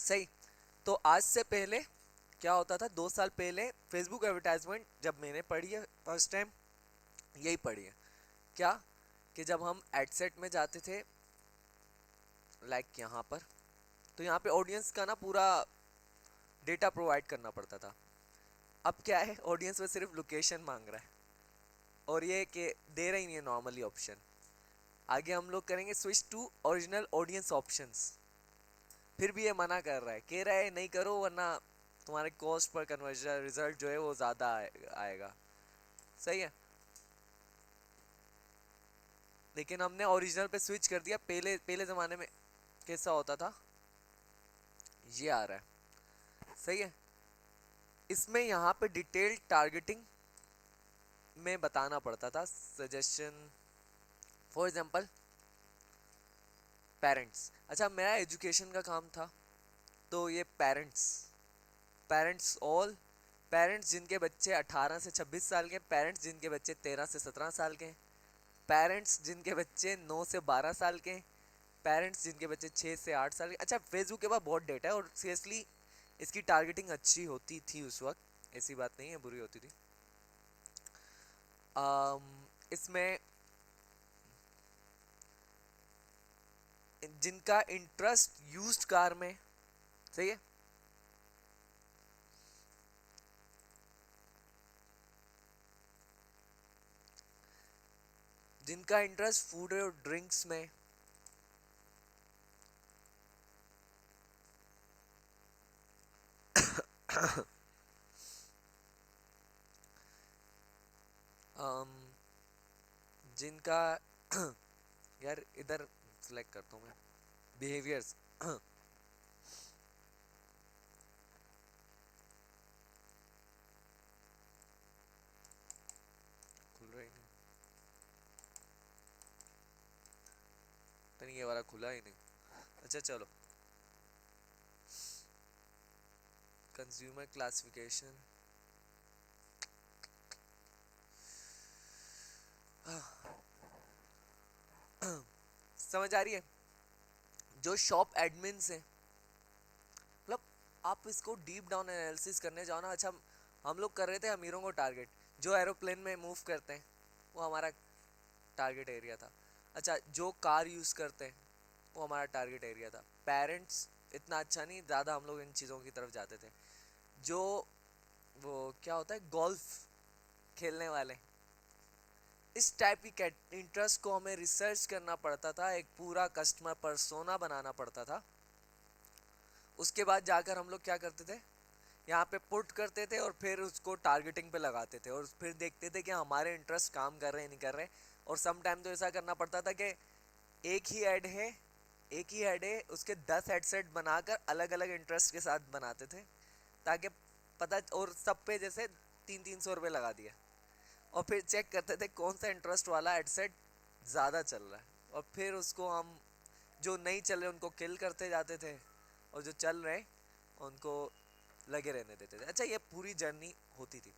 सही। तो आज से पहले क्या होता था, 2 साल पहले फेसबुक एडवर्टाइजमेंट जब मैंने पढ़ी है फर्स्ट टाइम, यही पढ़ी है क्या, कि जब हम एडसेट में जाते थे, लाइक यहाँ पर, तो यहाँ पे ऑडियंस का ना पूरा डेटा प्रोवाइड करना पड़ता था। अब क्या है, ऑडियंस में सिर्फ लोकेशन मांग रहा है, और ये कि दे रही नहीं है नॉर्मली ऑप्शन। आगे हम लोग करेंगे switch to original audience options, फिर भी ये मना कर रहा है, कह रहा है नहीं करो वरना तुम्हारे कॉस्ट पर कन्वर्जन रिजल्ट जो है वो ज़्यादा आएगा। सही है, लेकिन हमने ओरिजिनल पे स्विच कर दिया। पहले पहले ज़माने में कैसा होता था, ये आ रहा है। सही है, इसमें यहाँ पे डिटेल टारगेटिंग में बताना पड़ता था, सजेशन फॉर एग्जांपल पेरेंट्स। अच्छा, मेरा एजुकेशन का काम था, तो ये पेरेंट्स, पेरेंट्स ऑल, पेरेंट्स जिनके बच्चे 18 से 26 साल के, पेरेंट्स जिनके बच्चे 13 से 17 साल के, पेरेंट्स जिनके बच्चे 9 से 12 साल के, पेरेंट्स जिनके बच्चे 6 से 8 साल के। अच्छा, फेसबुक के पास बहुत डेटा है, और सीरियसली इसकी टारगेटिंग अच्छी होती थी उस वक्त, ऐसी बात नहीं है बुरी होती थी। इसमें जिनका इंटरेस्ट यूज्ड कार में, सही है, जिनका इंटरेस्ट फूड और ड्रिंक्स में, अम, जिनका यार इधर सिलेक्ट करता हूँ मैं, बिहेवियर्स खुल रहा ही नहीं, तो नहीं ये वाला खुला ही नहीं। अच्छा चलो, कंज्यूमर क्लासिफिकेशन, समझ आ रही है। जो शॉप एडमिन्स हैं, मतलब आप इसको डीप डाउन एनालिसिस करने जाओ ना। अच्छा, हम लोग कर रहे थे अमीरों को टारगेट, जो एरोप्लेन में मूव करते हैं वो हमारा टारगेट एरिया था। अच्छा, जो कार यूज़ करते हैं वो हमारा टारगेट एरिया था। पेरेंट्स इतना अच्छा नहीं, ज़्यादा हम लोग इन चीज़ों की तरफ जाते थे। जो वो क्या होता है, गोल्फ खेलने वाले, इस टाइप की इंटरेस्ट को हमें रिसर्च करना पड़ता था, एक पूरा कस्टमर परसोना बनाना पड़ता था। उसके बाद जाकर हम लोग क्या करते थे, यहाँ पे पुट करते थे और फिर उसको टारगेटिंग पे लगाते थे, और फिर देखते थे कि हमारे इंटरेस्ट काम कर रहे हैं नहीं कर रहे। और सम टाइम तो ऐसा करना पड़ता था कि एक ही ऐड है, एक ही ऐड है, उसके 10 हेडसेट बनाकर अलग अलग इंटरेस्ट के साथ बनाते थे, ताकि पता, और सब पे जैसे 300-300 रुपये लगा दिया, और फिर चेक करते थे कौन सा इंटरेस्ट वाला हेडसेट ज़्यादा चल रहा है, और फिर उसको हम, जो नहीं चल रहे उनको किल करते जाते थे, और जो चल रहे उनको लगे रहने देते थे। अच्छा, ये पूरी जर्नी होती थी।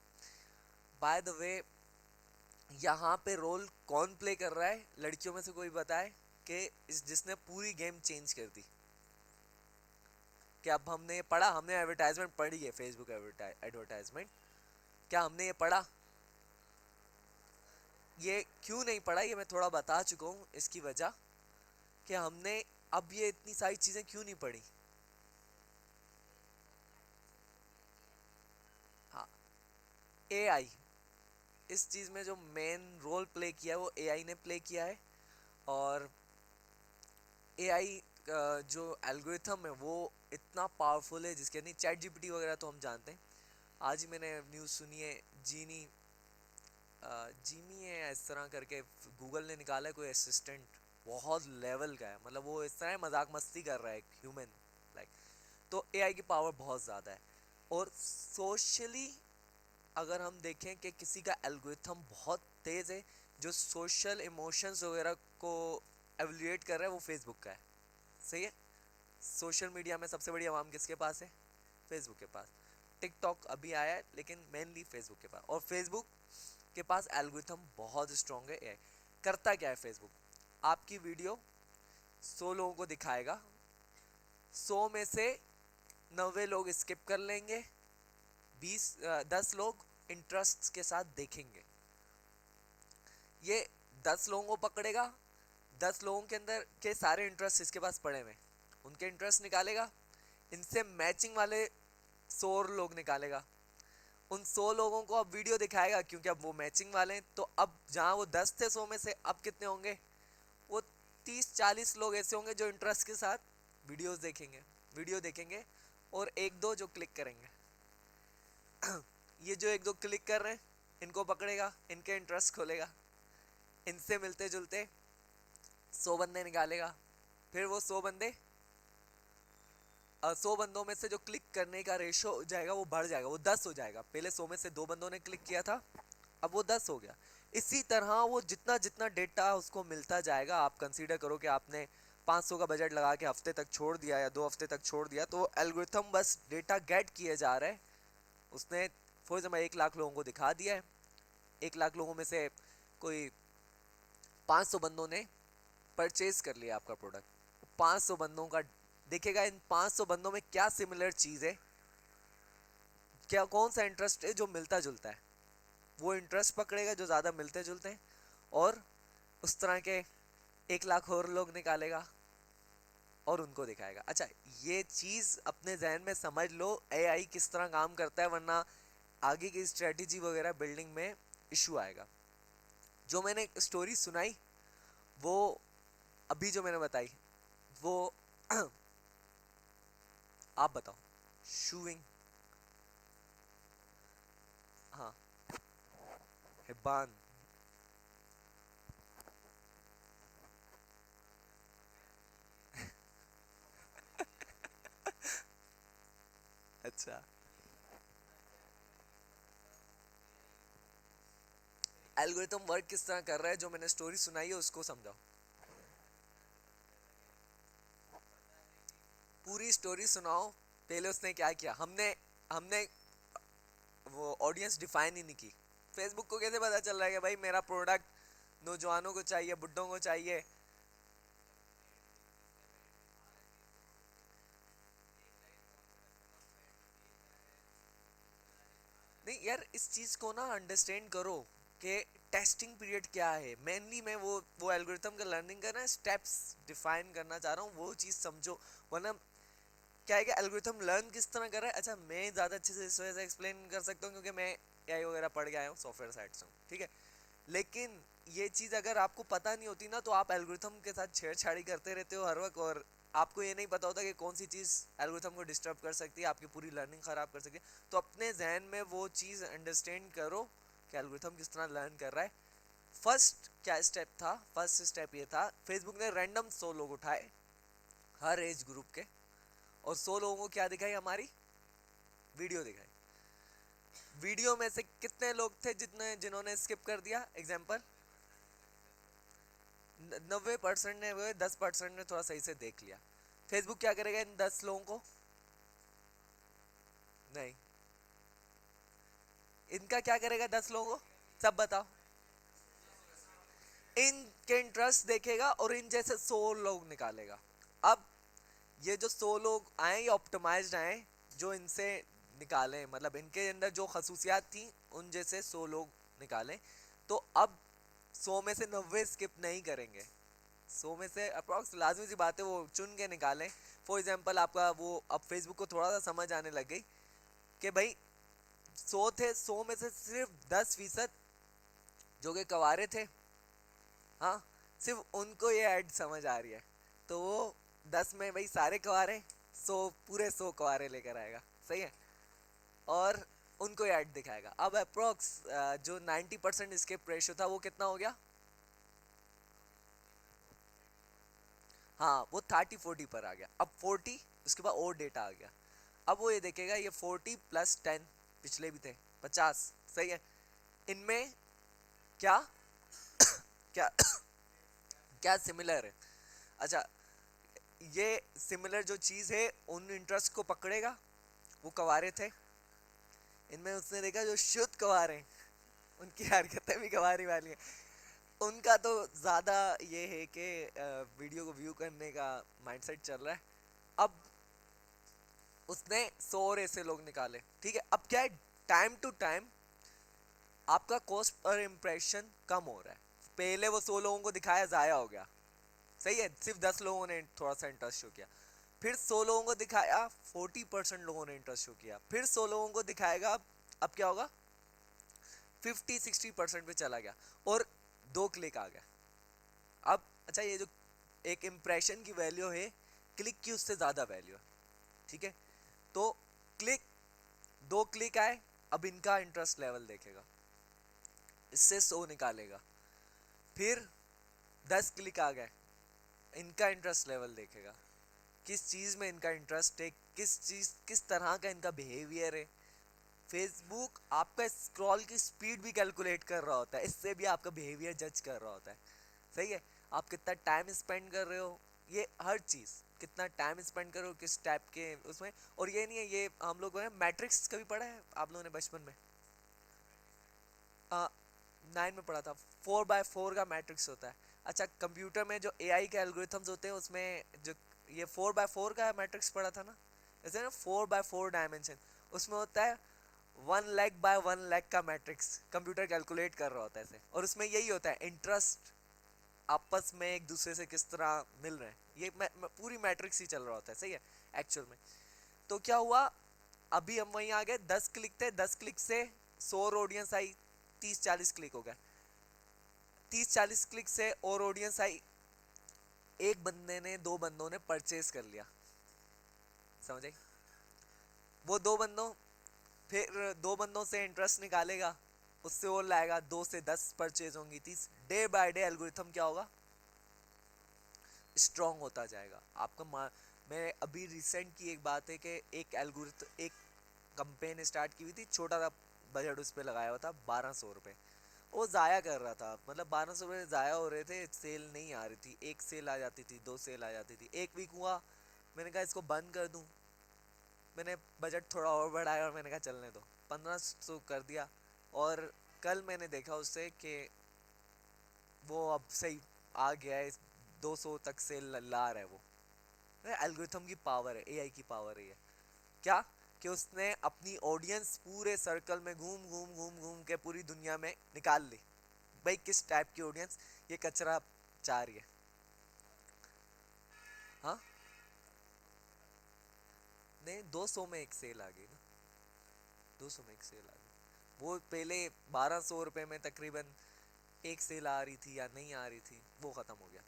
बाय द वे, यहाँ पे रोल कौन प्ले कर रहा है, लड़कियों में से कोई बताए कि इस जिसने पूरी गेम चेंज कर दी। कि अब हमने ये पढ़ा, हमने एडवर्टाइजमेंट पढ़ी है, फेसबुक एडवर्टाइजमेंट, क्या हमने ये पढ़ा? ये क्यों नहीं पढ़ा, ये मैं थोड़ा बता चुका हूँ इसकी वजह, कि हमने अब ये इतनी सारी चीज़ें क्यों नहीं पढ़ी। हाँ, एआई इस चीज़ में जो मेन रोल प्ले किया है वो एआई ने प्ले किया है। और एआई जो एल्गोरिथम है वो इतना पावरफुल है, जिसके नहीं, चैट जीपीटी वगैरह तो हम जानते हैं। आज ही मैंने न्यूज़ सुनी है, जीनी जीमी है इस तरह करके, गूगल ने निकाला है कोई असिस्टेंट, बहुत लेवल का है, मतलब वो इस तरह मजाक मस्ती कर रहा है ह्यूमन लाइक। तो एआई की पावर बहुत ज़्यादा है। और सोशली अगर हम देखें कि किसी का एल्गोरिथम बहुत तेज़ है, जो सोशल इमोशंस वगैरह को एवेल्यूएट कर रहा है, वो फेसबुक का है। सही है, सोशल मीडिया में सबसे बड़ी आवाम किसके पास है, फेसबुक के पास। टिकटॉक अभी आया है, लेकिन मेनली फेसबुक के पास। और फेसबुक के पास एल्गोरिथम बहुत स्ट्रॉन्ग है। एआई करता क्या है फेसबुक, आपकी वीडियो 100 लोगों को दिखाएगा, 100 में से 90 लोग स्किप कर लेंगे, 10 लोग इंटरेस्ट के साथ देखेंगे। ये 10 लोगों को पकड़ेगा, 10 लोगों के अंदर के सारे इंटरेस्ट इसके पास पड़े हुए, उनके इंटरेस्ट निकालेगा, इनसे मैचिंग वाले 100 लोग निकालेगा, उन 100 लोगों को अब वीडियो दिखाएगा क्योंकि अब वो मैचिंग वाले हैं। तो अब जहाँ वो 10 थे 100 में से अब कितने होंगे, वो 30-40 लोग ऐसे होंगे जो इंटरेस्ट के साथ वीडियो देखेंगे और एक दो जो क्लिक करेंगे। ये जो एक दो क्लिक कर रहे हैं इनको पकड़ेगा, इनके इंटरेस्ट खोलेगा, इनसे मिलते जुलते 100 बंदे निकालेगा, फिर वो 100 बंदे 100 बंदों में से जो क्लिक करने का रेशो हो जाएगा वो बढ़ जाएगा, वो 10 हो जाएगा। पहले 100 में से 2 बंदों ने क्लिक किया था, अब वो 10 हो गया। इसी तरह वो जितना जितना डेटा उसको मिलता जाएगा, आप कंसीडर करो कि आपने 500 का बजट लगा के हफ्ते तक छोड़ दिया या 2 हफ्ते तक छोड़ दिया, तो एल्गोरिथम बस डेटा गेट किए जा रहा है। उसने फॉर एग्जाम्पल 1 लाख लोगों को दिखा दिया है, 1 लाख लोगों में से कोई 500 बंदों ने परचेज कर लिया आपका प्रोडक्ट, 500 बंदों का देखेगा इन 500 बंदों में क्या सिमिलर चीज है, क्या कौन सा इंटरेस्ट है जो मिलता जुलता है, वो इंटरेस्ट पकड़ेगा जो ज्यादा मिलते जुलते हैं और उस तरह के 1 लाख और लोग निकालेगा और उनको दिखाएगा। अच्छा, ये चीज अपने जहन में समझ लो एआई किस तरह काम करता है, वरना आगे की स्ट्रेटेजी वगैरह बिल्डिंग में इशू आएगा। जो मैंने स्टोरी सुनाई वो अभी जो मैंने बताई वो आप बताओ। शूइंग, हाँ, हिब्बान। अच्छा, एल्गोरिथम वर्क किस तरह कर रहा है, जो मैंने स्टोरी सुनाई है उसको समझाओ। पूरी स्टोरी सुनाओ। पहले उसने क्या किया, हमने हमने वो ऑडियंस डिफाइन ही नहीं की। फेसबुक को कैसे पता चल रहा है कि भाई मेरा प्रोडक्ट नौजवानों को चाहिए, बुड्ढों को चाहिए। नहीं यार, इस चीज को ना अंडरस्टैंड करो कि टेस्टिंग पीरियड क्या है। मेनली मैं वो एल्गोरिथम का लर्निंग का ना स्टेप्स डिफाइन करना चाह रहा हूँ, वो चीज समझो। वरना क्या है कि एल्गोरिथम लर्न किस तरह कर रहा है। अच्छा, मैं ज़्यादा अच्छे से इस वजह से एक्सप्लेन कर सकता हूँ क्योंकि मैं एआई वगैरह पढ़ के आया हूँ, सॉफ्टवेयर साइड से हूँ, ठीक है। लेकिन ये चीज़ अगर आपको पता नहीं होती ना तो आप एल्गोरिथम के साथ छेड़छाड़ी करते रहते हो हर वक्त, और आपको ये नहीं पता होता कि कौन सी चीज़ एल्गोरिथम को डिस्टर्ब कर सकती है, आपकी पूरी लर्निंग ख़राब कर सकती है। तो अपने जहन में वो चीज़ अंडरस्टैंड करो कि एल्गोरिथम किस तरह लर्न कर रहा है। फर्स्ट क्या स्टेप था, फर्स्ट स्टेप ये था, फेसबुक ने रैंडम 100 लोग उठाए हर एज ग्रुप के, और 100 लोगों को क्या दिखाई, हमारी वीडियो दिखाई। वीडियो में से कितने लोग थे जिन्होंने स्किप कर दिया, एग्जाम्पल 90% ने हुए, 10% ने थोड़ा सही से देख लिया। फेसबुक क्या करेगा इन 10 लोगों को, नहीं, इनका क्या करेगा 10 लोगों को, सब बताओ। इनके इंटरेस्ट देखेगा और इन जैसे 100 लोग निकालेगा। अब ये जो 100 लोग आए ये ऑप्टिमाइज्ड आए, जो इनसे निकाले, मतलब इनके अंदर जो खसूसियात थी उन जैसे 100 लोग निकाले। तो अब 100 में से 90 स्किप नहीं करेंगे, 100 में से अप्रॉक्स लाजमी सी बात है वो चुन के निकालें। फॉर एग्जांपल आपका वो अब फेसबुक को थोड़ा सा समझ आने लग गई कि भाई 100 थे, 100 में से सिर्फ 10% जो कि कवारे थे, हाँ, सिर्फ उनको ये ऐड समझ आ रही है। तो वो 10 में भाई सारे कवारे, 100 पूरे 100 कवारे लेकर आएगा, सही है, और उनको ऐड दिखाएगा। अब अप्रोक्स जो 90% स्किप रेशियो था वो कितना हो गया, हाँ वो 30-40 पर आ गया। अब 40 उसके बाद और डेटा आ गया। अब वो ये देखेगा ये 40 प्लस 10 पिछले भी थे 50, सही है, इनमें क्या क्या क्या सिमिलर है। अच्छा, ये सिमिलर जो चीज़ है उन इंटरेस्ट को पकड़ेगा, वो कवारे थे, इनमें उसने देखा जो शुद्ध कवारे हैं उनकी हरकतें भी कवारी वाली हैं, उनका तो ज़्यादा ये है कि वीडियो को व्यू करने का माइंडसेट चल रहा है। अब उसने 100 और ऐसे लोग निकाले, ठीक है। अब क्या है, टाइम टू टाइम आपका कॉस्ट पर इम्प्रेशन कम हो रहा है। पहले वो 100 लोगों को दिखाया, जाया हो गया, सही है, सिर्फ 10 लोगों ने थोड़ा सा इंटरेस्ट शो किया। फिर 100 लोगों को दिखाया, 40% लोगों ने इंटरेस्ट शो किया। फिर 100 लोगों को दिखाएगा, अब क्या होगा, 50-60% पे चला गया, और 2 क्लिक आ गया। अब अच्छा, ये जो एक इम्प्रेशन की वैल्यू है, क्लिक की उससे ज़्यादा वैल्यू है, ठीक है। तो क्लिक, 2 क्लिक आए, अब इनका इंटरेस्ट लेवल देखेगा, इससे 100 निकालेगा। फिर 10 क्लिक आ गए, इनका इंटरेस्ट लेवल देखेगा, किस चीज़ में इनका इंटरेस्ट है, किस चीज़, किस तरह का इनका बिहेवियर है। फेसबुक आपका स्क्रॉल की स्पीड भी कैलकुलेट कर रहा होता है, इससे भी आपका बिहेवियर जज कर रहा होता है, सही है। आप कितना टाइम स्पेंड कर रहे हो, ये हर चीज़, कितना टाइम स्पेंड कर रहे हो, किस टाइप के उसमें। और ये नहीं है, ये हम लोगों ने मैट्रिक्स कभी पढ़ा है आप लोगों ने बचपन में? 9 में पढ़ा था, 4x4 का मैट्रिक्स होता है। अच्छा, कंप्यूटर में जो एआई के एल्गोरिथम्स होते हैं उसमें जो ये 4x4 का मैट्रिक्स पढ़ा था ना, जैसे ना 4x4 डायमेंशन, उसमें होता है 1 लाख बाय 1 लाख का मैट्रिक्स कंप्यूटर कैलकुलेट कर रहा होता है ऐसे। और उसमें यही होता है, इंटरेस्ट आपस में एक दूसरे से किस तरह मिल रहे हैं, ये पूरी मैट्रिक्स ही चल रहा होता है, सही है, एक्चुअल में। तो क्या हुआ, अभी हम वहीं आ गए, 10 क्लिक थे, 10 क्लिक से 100 ऑडियंस आई, 30-40 क्लिक हो गए, 30-40 क्लिक से और ऑडियंस आई, एक बंदे ने, 2 बंदों ने परचेज कर लिया, समझ आई? वो 2 बंदों, फिर 2 बंदों से इंटरेस्ट निकालेगा, उससे और लाएगा, 2 से 10 परचेज होंगी, 30। डे बाय डे एल्गोरिथम क्या होगा, स्ट्रॉन्ग होता जाएगा आपका। मैं अभी रिसेंट की एक बात है कि एक एल्गोरिथम, एक कंपेन स्टार्ट की हुई थी, छोटा सा बजट उस पर लगाया हुआ था, 1200 रुपये। वो ज़ाया कर रहा था, मतलब 1200 रुपये ज़ाया हो रहे थे, सेल नहीं आ रही थी, एक सेल आ जाती थी, 2 सेल आ जाती थी, एक वीक हुआ, मैंने कहा इसको बंद कर दूं। मैंने बजट थोड़ा और बढ़ाया और मैंने कहा चलने दो, 1500 कर दिया। और कल मैंने देखा उससे कि वो अब सही आ गया है, 200 तक सेल ला रहा है वो। एल्गोरिथम की पावर है, एआई की पावर है ये। क्या कि उसने अपनी ऑडियंस पूरे सर्कल में घूम घूम घूम घूम के पूरी दुनिया में निकाल ली, भाई किस टाइप की ऑडियंस ये कचरा चाह रही है। हाँ, नहीं, 200 में एक सेल आ गई ना, 200 में एक सेल आ गई। वो पहले 1200 रुपये में तकरीबन एक सेल आ रही थी या नहीं आ रही थी, वो खत्म हो गया,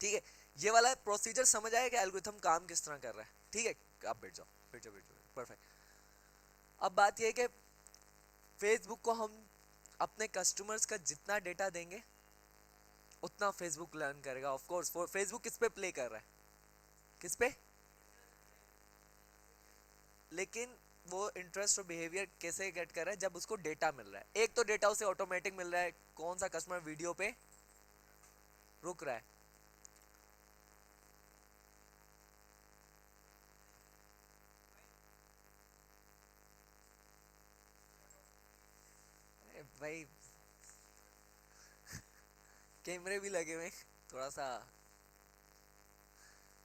ठीक है। ये वाला प्रोसीजर समझ आया कि एल्गोरिथम काम किस तरह कर रहा है, ठीक है। आप बैठ जाओ, बैठ जाओ, बैठ जाओ, परफेक्ट। अब बात यह है कि फेसबुक को हम अपने कस्टमर्स का जितना डेटा देंगे उतना फेसबुक लर्न करेगा, ऑफ कोर्स। फेसबुक किस पे प्ले कर रहा है, किस पे, लेकिन वो इंटरेस्ट और बिहेवियर कैसे गेट कर रहा है, जब उसको डेटा मिल रहा है। एक तो डेटा उसे ऑटोमेटिक मिल रहा है, कौन सा कस्टमर वीडियो पे रुक रहा है। भाई कैमरे भी लगे हुए, थोड़ा सा।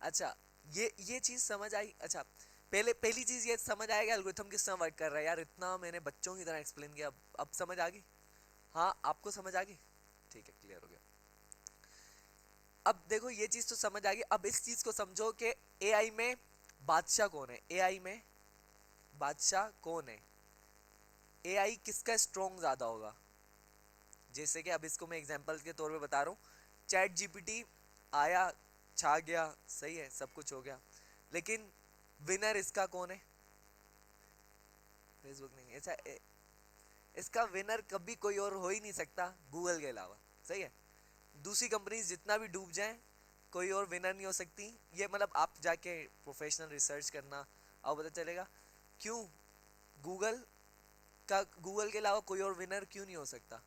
अच्छा, ये चीज समझ आई। अच्छा, पहली चीज ये समझ आएगा एल्गोरिथम किस तरह वर्क कर रहा है। यार इतना मैंने बच्चों की तरह एक्सप्लेन किया, अब समझ आ गई? हाँ, आपको समझ आ गई, ठीक है, क्लियर हो गया। अब देखो, ये चीज तो समझ आ गई, अब इस चीज को समझो कि एआई में बादशाह कौन है, एआई में बादशाह कौन है, एआई किसका स्ट्रॉन्ग ज्यादा होगा। जैसे कि अब इसको मैं एग्जांपल के तौर पे बता रहा हूँ, चैट जीपीटी आया, छा गया, सही है, सब कुछ हो गया, लेकिन विनर इसका कौन है, फेसबुक नहीं। ऐसा इसका विनर कभी कोई और हो ही नहीं सकता गूगल के अलावा, सही है। दूसरी कंपनीज जितना भी डूब जाएं, कोई और विनर नहीं हो सकती। ये मतलब आप जाके प्रोफेशनल रिसर्च करना, अब पता चलेगा क्यों गूगल का, गूगल के अलावा कोई और विनर क्यों नहीं हो सकता।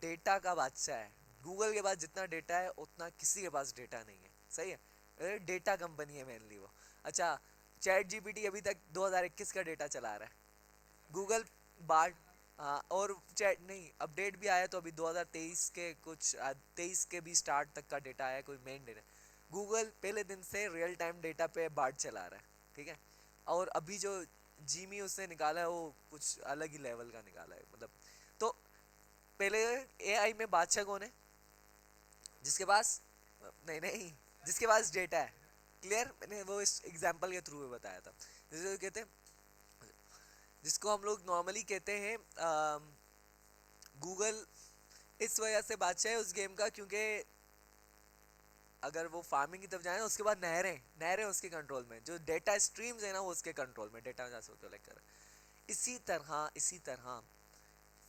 डेटा का बादशाह है गूगल, के पास जितना डेटा है उतना किसी के पास डेटा नहीं है, सही है, डेटा कंपनी है मेनली वो। अच्छा, चैट जीपीटी अभी तक 2021 का डेटा चला रहा है, गूगल बार्ड, हाँ, और चैट नहीं, अपडेट भी आया तो अभी 2023 के कुछ 23 के भी स्टार्ट तक का डेटा आया, कोई मेन डेटा। गूगल पहले दिन से रियल टाइम डेटा पे बार्ट चला रहा है, ठीक है। और अभी जो जीमी उसने निकाला है वो कुछ अलग ही लेवल का निकाला है, मतलब। तो पहले एआई में बादशाह कौन है? जिसके पास, नहीं नहीं, जिसके पास डेटा है। क्लियर? मैंने वो इस एग्जांपल के थ्रू में बताया था। जैसे कहते हैं, जिसको हम लोग नॉर्मली कहते हैं गूगल इस वजह से बादशाह है उस गेम का, क्योंकि अगर वो फार्मिंग की तरफ जाए ना, उसके बाद नहरें नहरें उसके कंट्रोल में, जो डेटा स्ट्रीम्स है ना वो उसके कंट्रोल में, डेटा जहाँ से कलेक्ट कर। इसी तरह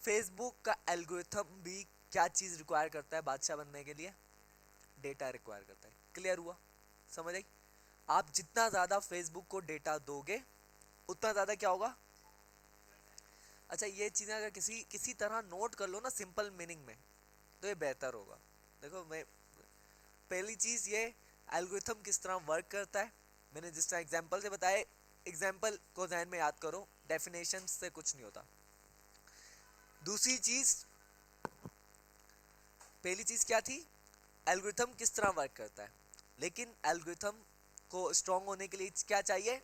फेसबुक का एल्गोरिथम भी क्या चीज़ रिक्वायर करता है बादशाह बनने के लिए? डेटा रिक्वायर करता है। क्लियर हुआ? समझ आई? आप जितना ज़्यादा फेसबुक को डेटा दोगे उतना ज़्यादा क्या होगा? अच्छा, ये चीज़ें अगर किसी किसी तरह नोट कर लो ना सिंपल मीनिंग में, तो ये बेहतर होगा। देखो, मैं पहली चीज़ ये, एल्गोरिथम किस तरह वर्क करता है मैंने जिस तरह एग्जांपल से बताया, एग्जांपल को ध्यान में याद करो, डेफिनेशन से कुछ नहीं होता। दूसरी चीज़, पहली चीज़ क्या थी? एल्गोरिथम किस तरह वर्क करता है। लेकिन एल्गोरिथम को स्ट्रॉन्ग होने के लिए क्या चाहिए?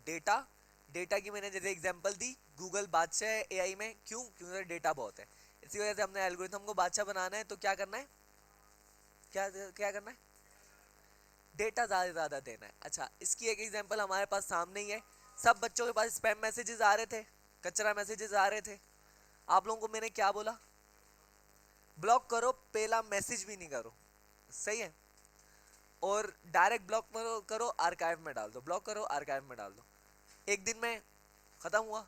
डेटा। डेटा की मैंने जैसे एग्जांपल दी, गूगल बादशाह है एआई में, क्यों? क्योंकि डेटा बहुत है। इसी वजह से हमने एल्गोरिथम को बादशाह बनाना है, तो क्या करना है? क्या क्या करना है? डेटा ज़्यादा से ज़्यादा देना है। अच्छा, इसकी एक एग्जांपल हमारे पास सामने ही है। सब बच्चों के पास स्पैम मैसेजेस आ रहे थे, कचरा मैसेजेस आ रहे थे। आप लोगों को मैंने क्या बोला? ब्लॉक करो, पहला मैसेज भी नहीं करो। सही है? और डायरेक्ट ब्लॉक करो, आर्काइव में डाल दो, ब्लॉक करो आर्काइव में डाल दो, एक दिन में खत्म हुआ।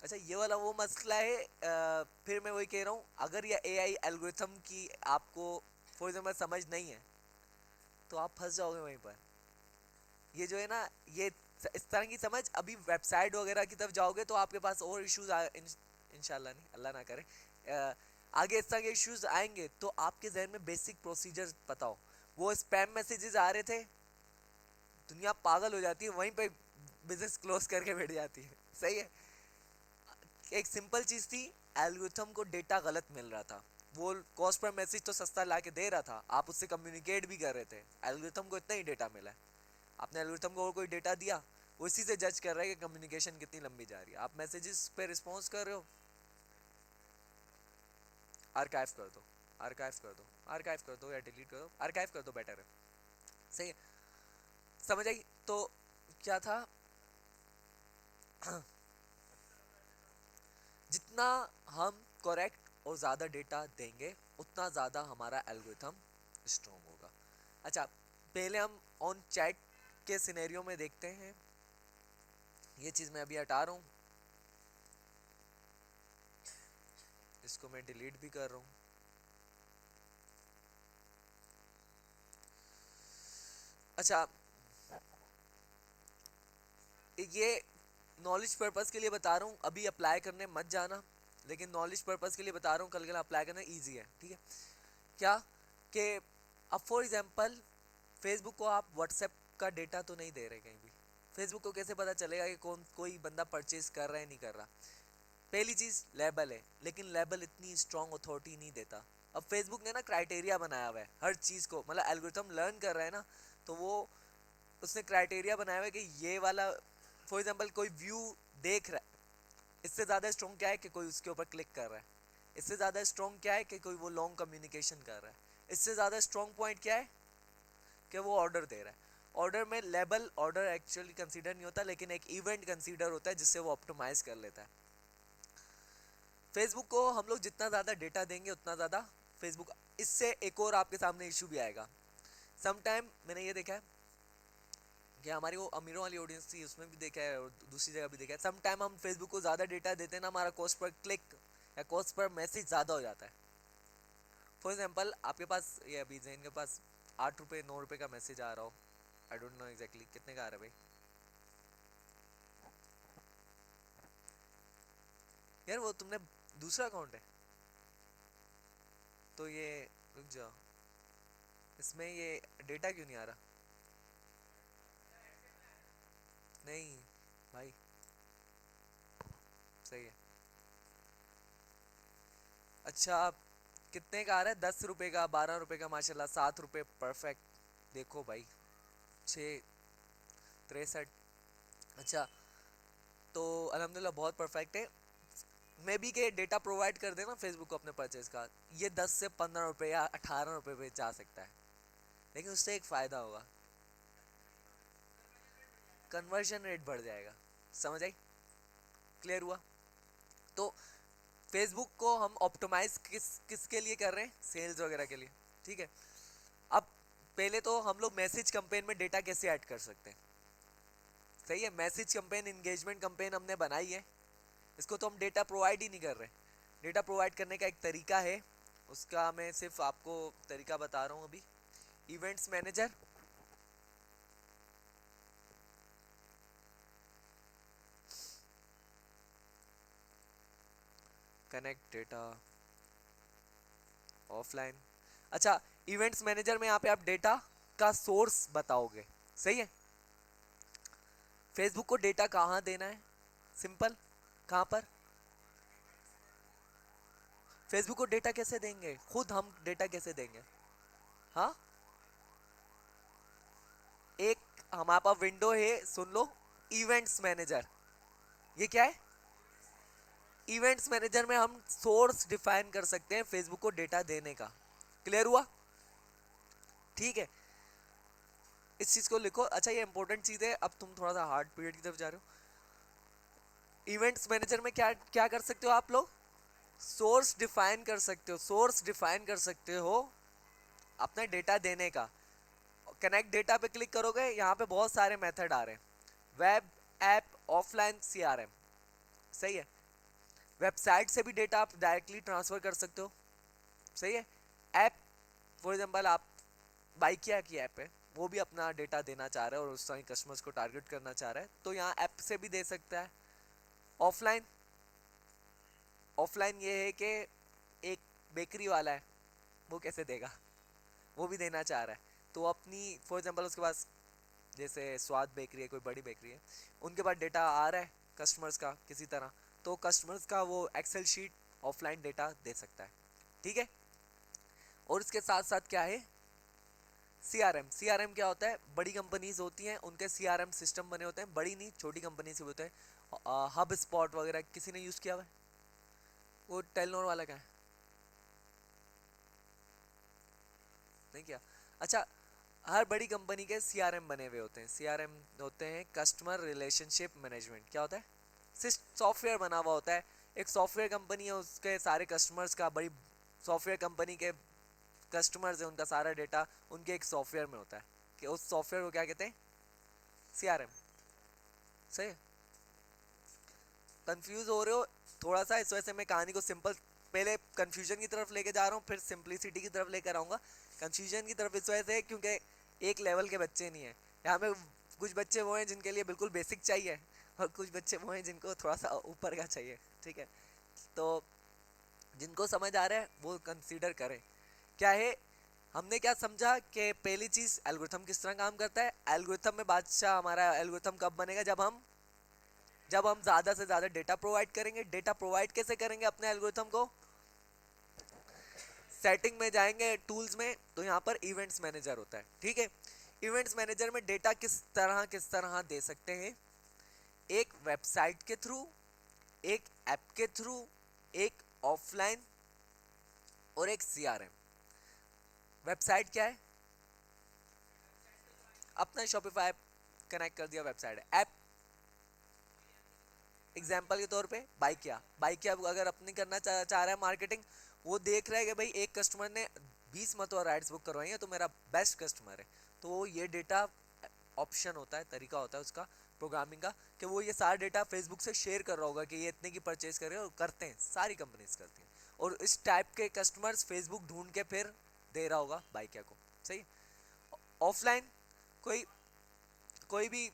अच्छा, ये वाला वो मसला है। फिर मैं वही कह रहा हूँ, अगर ये एआई एल्गोरिथम की आपको फॉर एग्जाम्पल समझ नहीं है, तो आप फंस जाओगे वहीं पर। ये जो है ना, ये इस तरह की समझ, अभी वेबसाइट वगैरह की तरफ जाओगे तो आपके पास और इश्यूज इंशाल्लाह नहीं, अल्लाह ना करे, आगे इस तरह के इश्यूज आएंगे, तो आपके जहन में बेसिक प्रोसीजर पता हो। वो स्पैम मैसेजेस आ रहे थे, दुनिया पागल हो जाती है, वहीं पे बिजनेस क्लोज करके बैठ जाती है। सही है? एक सिंपल चीज थी, एल्गोरिथम को डेटा गलत मिल रहा था। वो कॉस्ट पर मैसेज तो सस्ता ला के दे रहा था, आप उससे कम्युनिकेट भी कर रहे थे, एल्गोरिथम को इतना ही डेटा मिला है। आपने एल्गोरिथम को और कोई डेटा दिया, वो इसी से जज कर रहा है कि कम्युनिकेशन कितनी लंबी जा रही है। आप मैसेजेस पे रिस्पॉन्स कर रहे हो, आर्काइव कर दो, आर्काइव कर दो, आर्काइव कर दो या डिलीट कर दो, आर्काइव कर दो, बेटर है। सही है? समझ आई? तो क्या था? जितना हम करेक्ट और ज़्यादा डेटा देंगे उतना ज़्यादा हमारा एल्गोरिथम स्ट्रॉन्ग होगा। अच्छा, पहले हम ऑन चैट के सिनेरियो में देखते हैं। ये चीज़ मैं अभी हटा रहा हूँ, इसको मैं डिलीट भी कर रहा हूँ। अच्छा, ये नॉलेज पर्पस के लिए बता रहा हूँ, अभी अप्लाई करने मत जाना, लेकिन नॉलेज पर्पस के लिए बता रहा हूँ, कल कल अप्लाई करना ईजी है, ठीक है? क्या कि अब फॉर एग्जांपल फेसबुक को आप व्हाट्सएप का डेटा तो नहीं दे रहे कहीं भी। फेसबुक को कैसे पता चलेगा कि कौन कोई बंदा परचेज कर रहा है नहीं कर रहा? पहली चीज़ लेबल है, लेकिन लेबल इतनी स्ट्रॉन्ग अथॉरिटी नहीं देता। अब फेसबुक ने ना क्राइटेरिया बनाया हुआ है हर चीज़ को, मतलब एल्गोरिथम लर्न कर रहा है ना, तो वो उसने क्राइटेरिया बनाया हुआ है कि ये वाला फॉर एग्जांपल कोई व्यू देख रहा है, इससे ज़्यादा स्ट्रॉन्ग क्या है कि कोई उसके ऊपर क्लिक कर रहा है। इससे ज़्यादा स्ट्रॉन्ग क्या है कि कोई वो लॉन्ग कम्युनिकेशन कर रहा है। इससे ज़्यादा स्ट्रॉन्ग पॉइंट क्या है कि वो ऑर्डर दे रहा है। ऑर्डर में लेबल ऑर्डर एक्चुअली कंसीडर नहीं होता, लेकिन एक इवेंट कंसीडर होता है जिससे वो ऑप्टिमाइज कर लेता है। फेसबुक को हम लोग जितना ज़्यादा डेटा देंगे उतना ज़्यादा फेसबुक, इससे एक और आपके सामने इशू भी आएगा। समटाइम मैंने ये देखा है कि हमारी वो अमीरों वाली ऑडियंस थी, उसमें भी देखा है और दूसरी जगह भी देखा है, समटाइम हम फेसबुक को ज़्यादा डेटा देते हैं ना, हमारा कॉस्ट पर क्लिक या कॉस्ट पर मैसेज ज़्यादा हो जाता है। फॉर एग्जाम्पल आपके पास, ये अभी जैन के पास 8 रुपये 9 रुपये का मैसेज आ रहा हो, आई डोंट नो एग्जैक्टली कितने का आ रहा है भाई यार, वो तुमने दूसरा अकाउंट है तो ये, रुक जाओ, इसमें ये डेटा क्यों नहीं आ रहा? नहीं भाई, सही है। अच्छा, कितने का आ रहा है? 10 रुपये का, 12 रुपये का, माशाल्लाह, 7 रुपये, परफेक्ट। देखो भाई, 6 63। अच्छा, तो अल्हम्दुलिल्लाह बहुत परफेक्ट है। मे बी के डेटा प्रोवाइड कर देना फेसबुक को अपने परचेज का, ये 10 से 15 रुपये या 18 रुपये पे जा सकता है, लेकिन उससे एक फ़ायदा होगा, कन्वर्जन रेट बढ़ जाएगा। समझ आई? क्लियर हुआ? तो फेसबुक को हम ऑप्टिमाइज किसके लिए कर रहे हैं? सेल्स वगैरह के लिए। ठीक है, अब पहले तो हम लोग मैसेज कैंपेन में डेटा कैसे ऐड कर सकते हैं? सही है, मैसेज कैंपेन, इंगेजमेंट कैंपेन हमने बनाई है, इसको तो हम डेटा प्रोवाइड ही नहीं कर रहे। डेटा प्रोवाइड करने का एक तरीका है, उसका मैं सिर्फ आपको तरीका बता रहा हूँ अभी। Events manager, connect data offline. अच्छा, इवेंट्स मैनेजर में यहाँ पे आप डेटा का सोर्स बताओगे। सही है, फेसबुक को डेटा कहाँ देना है? सिंपल, कहाँ पर? फेसबुक को डेटा कैसे देंगे? खुद हम डेटा कैसे देंगे? हाँ, एक हमारे पास विंडो है, सुन लो, इवेंट्स मैनेजर। ये क्या है? इवेंट्स मैनेजर में हम सोर्स डिफाइन कर सकते हैं फेसबुक को डेटा देने का। क्लियर हुआ? ठीक है, इस चीज को लिखो। अच्छा, ये इंपॉर्टेंट चीज है, अब तुम थोड़ा सा हार्ड पीरियड की तरफ जा रहे हो। इवेंट्स मैनेजर में क्या क्या कर सकते हो आप लोग? सोर्स डिफाइन कर सकते हो, सोर्स डिफाइन कर सकते हो अपना डेटा देने का। कनेक्ट डेटा पे क्लिक करोगे, यहाँ पे बहुत सारे मेथड आ रहे हैं, वेब, ऐप, ऑफलाइन, सीआरएम। सही है, वेबसाइट से भी डेटा आप डायरेक्टली ट्रांसफर कर सकते हो। सही है, ऐप, फॉर एग्जांपल आप बाइकिया की ऐप है, वो भी अपना डेटा देना चाह रहा है और उस टाइम कस्टमर्स को टारगेट करना चाह रहा है, तो यहाँ ऐप से भी दे सकता है। ऑफलाइन, ऑफलाइन ये है कि एक बेकरी वाला है, वो कैसे देगा? वो भी देना चाह रहा है, तो अपनी फॉर एग्जांपल उसके पास जैसे स्वाद बेकरी है, कोई बड़ी बेकरी है, उनके पास डेटा आ रहा है कस्टमर्स का किसी तरह, तो कस्टमर्स का वो एक्सेल शीट ऑफलाइन डेटा दे सकता है। ठीक है, और इसके साथ साथ क्या है? सीआरएम। सीआरएम क्या होता है? बड़ी कंपनीज होती हैं, उनके सीआरएम सिस्टम बने होते हैं, बड़ी नहीं छोटी कंपनी से होते हैं। हब स्पॉट वगैरह किसी ने यूज़ किया हुआ है? वो टेलनोर वाला का है, नहीं किया? अच्छा, हर बड़ी कंपनी के सीआरएम बने हुए होते हैं। सीआरएम होते हैं कस्टमर रिलेशनशिप मैनेजमेंट। क्या होता है? सॉफ्टवेयर बना हुआ होता है, एक सॉफ्टवेयर कंपनी है, उसके सारे कस्टमर्स का, बड़ी सॉफ्टवेयर कंपनी के कस्टमर्स है, उनका सारा डेटा उनके एक सॉफ्टवेयर में होता है, कि उस सॉफ्टवेयर को क्या कहते हैं? सीआरएम। सही है, कंफ्यूज हो रहे हो थोड़ा सा, इस वजह से मैं कहानी को सिंपल, पहले कंफ्यूजन की तरफ लेके जा रहा हूँ, फिर सिंप्लिसिटी की तरफ लेकर आऊँगा। कंफ्यूजन की तरफ इस वजह से क्योंकि एक लेवल के बच्चे नहीं है यहाँ पे, कुछ बच्चे वो हैं जिनके लिए बिल्कुल बेसिक चाहिए, और कुछ बच्चे वो हैं जिनको थोड़ा सा ऊपर का चाहिए। ठीक है, तो जिनको समझ आ रहा है वो कंसीडर करें। क्या है, हमने क्या समझा कि पहली चीज़ एल्गोरिथम किस तरह काम करता है। एल्गोरिथम में बादशाह, हमारा एल्गोरिथम कब बनेगा? जब हम ज़्यादा से ज़्यादा डेटा प्रोवाइड करेंगे। डेटा प्रोवाइड कैसे करेंगे अपने एल्गोरिथम को? सेटिंग में जाएंगे, टूल्स में, तो यहाँ पर इवेंट्स मैनेजर होता है। ठीक है, इवेंट्स मैनेजर में डेटा किस तरह दे सकते हैं? एक वेबसाइट के थ्रू, एक ऐप के थ्रू, एक ऑफलाइन, और एक सीआरएम। वेबसाइट क्या है? अपना शॉपिफाई कनेक्ट कर दिया, वेबसाइट है। ऐप, एग्जाम्पल के तौर पे बाइकिया अगर अपनी करना चाह रहा है मार्केटिंग, वो देख रहा है कि भाई एक कस्टमर ने 20 मतवा राइड्स बुक करवाई है, तो मेरा बेस्ट कस्टमर है, तो ये डेटा ऑप्शन होता है, तरीका होता है उसका प्रोग्रामिंग का, कि वो ये सारा डेटा फेसबुक से शेयर कर रहा होगा कि ये इतने की परचेज कर रहे हैं, और करते हैं, सारी कंपनीज करती हैं, और इस टाइप के कस्टमर्स फेसबुक ढूंढ के फिर दे रहा होगा बाइकिया को। सही। ऑफलाइन, कोई कोई भी,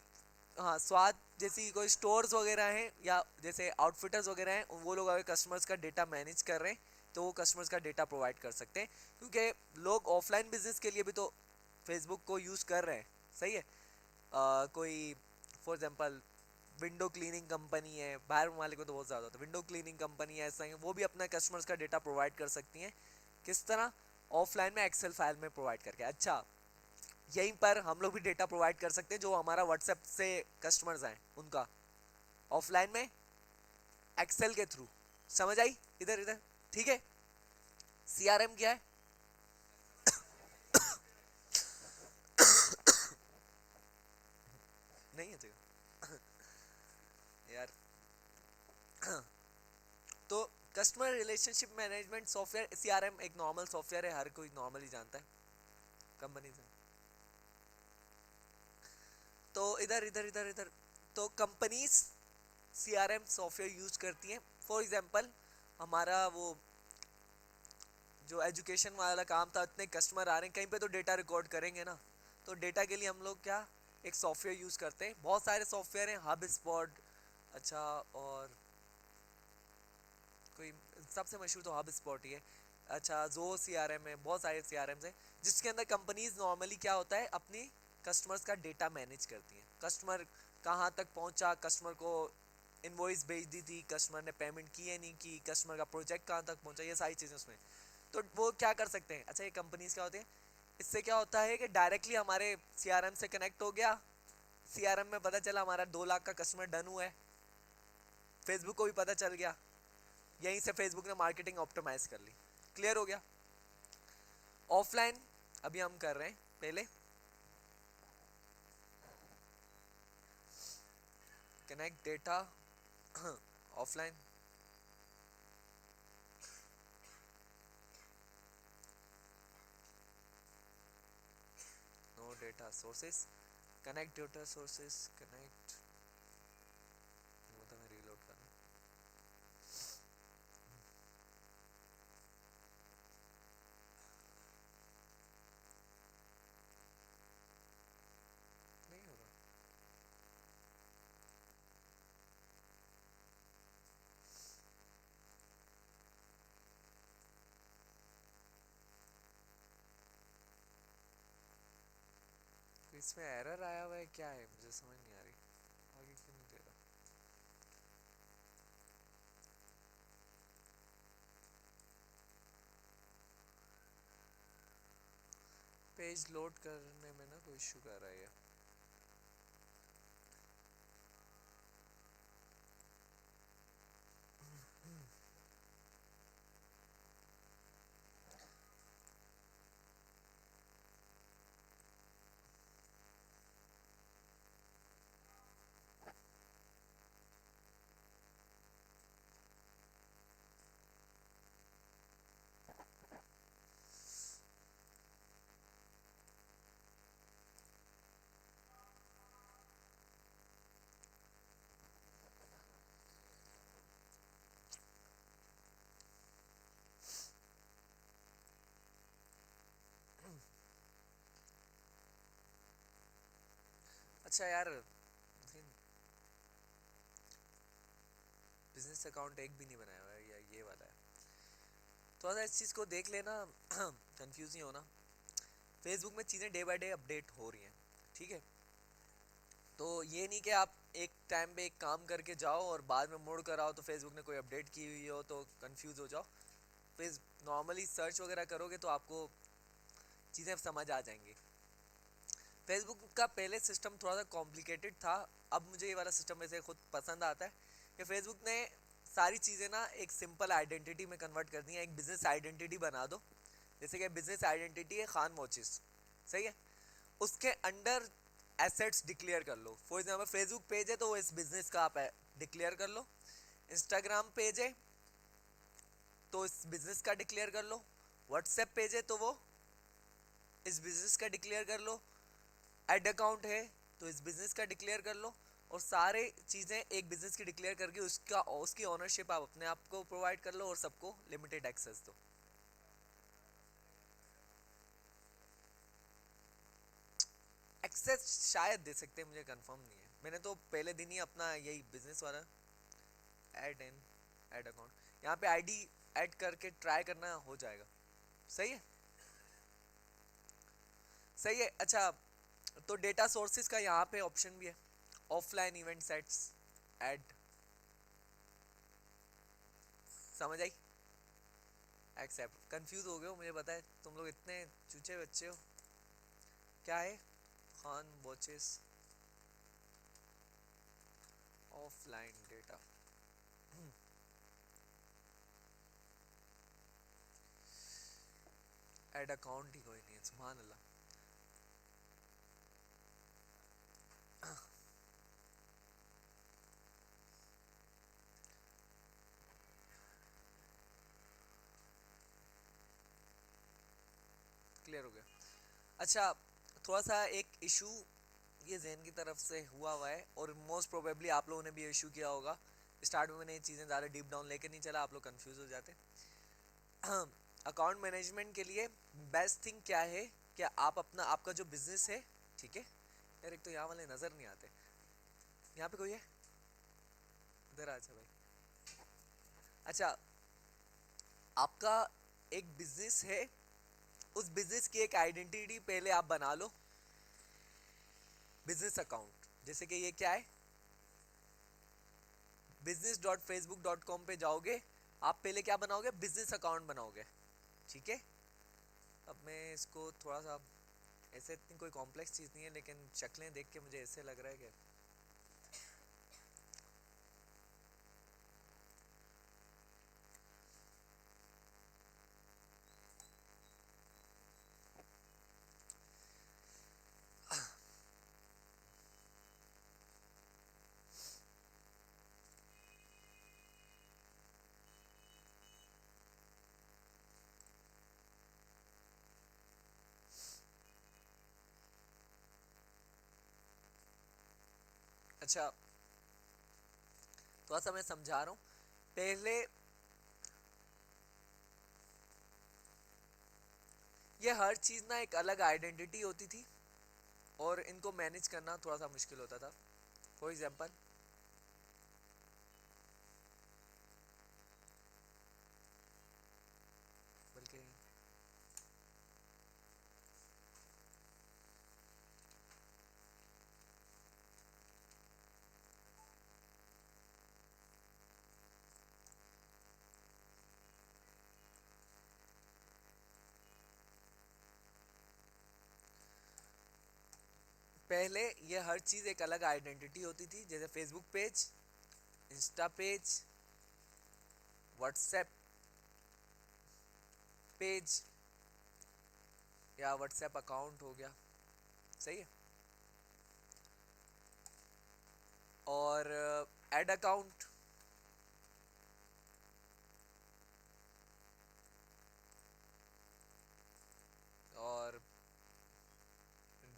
हाँ, स्वाद जैसी कोई स्टोर्स वगैरह हैं, या जैसे आउटफिटर्स वगैरह हैं, वो लोग अगर कस्टमर्स का डेटा मैनेज कर रहे हैं, तो वो कस्टमर्स का डेटा प्रोवाइड कर सकते हैं, क्योंकि लोग ऑफलाइन बिजनेस के लिए भी तो फेसबुक को यूज़ कर रहे हैं। सही है, कोई for example window cleaning company है, बाहर वाले को तो बहुत ज़्यादा होता है, विंडो क्लीनिंग कंपनी है, ऐसा ही वो भी अपना कस्टमर्स का डेटा प्रोवाइड कर सकती हैं। किस तरह? ऑफलाइन में एक्सेल फाइल में प्रोवाइड करके। अच्छा, यहीं पर हम लोग भी डेटा प्रोवाइड कर सकते हैं जो हमारा व्हाट्सएप से कस्टमर्स आए उनका, ऑफलाइन में एक्सेल के थ्रू। समझ आई इधर इधर? ठीक है। सीआरएम क्या है? नहीं है जगह यार। तो customer relationship management software CRM एक नॉर्मल सॉफ्टवेयर है, हर कोई नॉर्मली जानता है कंपनी से। तो इधर इधर इधर इधर तो कंपनीज सीआरएम सॉफ्टवेयर यूज करती हैं। फॉर एग्जांपल हमारा वो जो एजुकेशन वाला काम था, इतने कस्टमर आ रहे हैं, कहीं पे तो डेटा रिकॉर्ड करेंगे ना। तो डेटा के लिए हम लोग क्या एक सॉफ्टवेयर यूज करते हैं। बहुत सारे सॉफ्टवेयर हैं, हब स्पॉट, अच्छा, और कोई सबसे मशहूर तो हब स्पॉट ही है। अच्छा, जो सीआरएम है, बहुत सारे सीआरएम्स हैं जिसके अंदर कंपनीज नॉर्मली क्या होता है अपनी कस्टमर्स का डेटा मैनेज करती हैं। कस्टमर कहाँ तक पहुँचा, कस्टमर को इनवॉइस भेज दी थी, कस्टमर ने पेमेंट की है नहीं की, कस्टमर का प्रोजेक्ट कहाँ तक पहुँचा, ये सारी चीज़ें उसमें। तो वो क्या कर सकते हैं, अच्छा ये कंपनीज क्या होती है, इससे क्या होता है कि डायरेक्टली हमारे सीआरएम से कनेक्ट हो गया। सीआरएम में पता चला हमारा 2 लाख का कस्टमर डन हुआ है, फेसबुक को भी पता चल गया, यहीं से फेसबुक ने मार्केटिंग ऑप्टिमाइज कर ली। क्लियर हो गया? ऑफलाइन अभी हम कर रहे हैं, पहले connect data offline. No data sources, connect data sources, connect, वो तो मैं रीलोड करना। नहीं हो रहा। इसमें एरर आया हुआ है, क्या है मुझे समझ नहीं आ रही, आगे क्यों नहीं दे रहा। पेज लोड करने में ना कोई इशू कर रहा है ये। अच्छा यार, बिजनेस अकाउंट एक भी नहीं बनाया हुआ है, या ये वाला है। थोड़ा सा इस चीज़ को देख लेना, कंफ्यूज नहीं होना। फेसबुक में चीज़ें डे बाय डे अपडेट हो रही हैं, ठीक है? तो ये नहीं कि आप एक टाइम पे एक काम करके जाओ और बाद में मुड़ कर आओ तो फेसबुक ने कोई अपडेट की हुई हो तो कंफ्यूज हो जाओ। फेस नॉर्मली सर्च वगैरह करोगे तो आपको चीज़ें समझ आ जाएंगी। फेसबुक का पहले सिस्टम थोड़ा सा कॉम्प्लिकेटेड था, अब मुझे ये वाला सिस्टम वैसे खुद पसंद आता है कि फेसबुक ने सारी चीज़ें ना एक सिंपल आइडेंटिटी में कन्वर्ट कर दी है। एक बिजनेस आइडेंटिटी बना दो, जैसे कि बिजनेस आइडेंटिटी है खान वॉचेस, सही है? उसके अंडर एसेट्स डिक्लेयर कर लो। फॉर एग्जांपल फेसबुक पेज है तो वो इस बिजनेस का आप डिक्लेयर कर लो। इंस्टाग्राम पेज है तो इस बिजनेस का डिक्लेयर कर लो। व्हाट्सएप पेज है तो वो इस बिजनेस का डिक्लेयर कर लो। एड अकाउंट है तो इस बिजनेस का डिक्लेयर कर लो। और सारे चीज़ें एक बिजनेस की डिक्लेयर करके उसका उसकी ओनरशिप आप अपने आप को प्रोवाइड कर लो और सबको लिमिटेड एक्सेस दो। एक्सेस शायद दे सकते हैं, मुझे कंफर्म नहीं है। मैंने तो पहले दिन ही अपना यही बिजनेस वाला ऐड इन ऐड अकाउंट यहाँ पे आईडी ऐड करके ट्राई करना हो जाएगा। सही है, सही है। अच्छा, तो डेटा सोर्सेज का यहाँ पे ऑप्शन भी है, ऑफलाइन इवेंट सेट्स ऐड। समझ आई? एक्सेप्ट। कंफ्यूज हो गए हो, मुझे पता है तुम लोग इतने चूचे बच्चे हो। क्या है? Khan watches offline data. Add account ही कोई नहीं है, सुभान अल्लाह। क्लियर हो गया। अच्छा, थोड़ा सा एक इशू ये जहन की तरफ से हुआ है, और मोस्ट प्रोबेबली आप लोगों ने भी इशू किया होगा। स्टार्ट में मैंने ये चीज़ें ज़्यादा डीप डाउन लेके नहीं चला, आप लोग कंफ्यूज हो जाते। अकाउंट मैनेजमेंट के लिए बेस्ट थिंग क्या है? क्या आप अपना, आपका जो बिजनेस है, ठीक है यार, एक तो यहाँ वाले नज़र नहीं आते। यहाँ पे कोई है? इधर आ जा भाई। अच्छा, आपका एक बिजनेस है, उस बिजनेस की एक आइडेंटिटी पहले आप बना लो। बिजनेस अकाउंट, जैसे कि ये क्या है, business.facebook.com पे जाओगे, आप पहले क्या बनाओगे? बिजनेस अकाउंट बनाओगे, ठीक है। अब मैं इसको थोड़ा सा, ऐसे इतनी कोई कॉम्प्लेक्स चीज़ नहीं है, लेकिन शक्लें देख के मुझे ऐसे लग रहा है कि अच्छा, थोड़ा सा मैं समझा रहा हूँ। पहले ये हर चीज़ ना एक अलग आइडेंटिटी होती थी, और इनको मैनेज करना थोड़ा सा मुश्किल होता था। फॉर एग्जाम्पल, बल्कि पहले ये हर चीज़ एक अलग आइडेंटिटी होती थी, जैसे Facebook page, Insta page, WhatsApp page, या व्हाट्सएप अकाउंट हो गया, सही है। और एड अकाउंट, और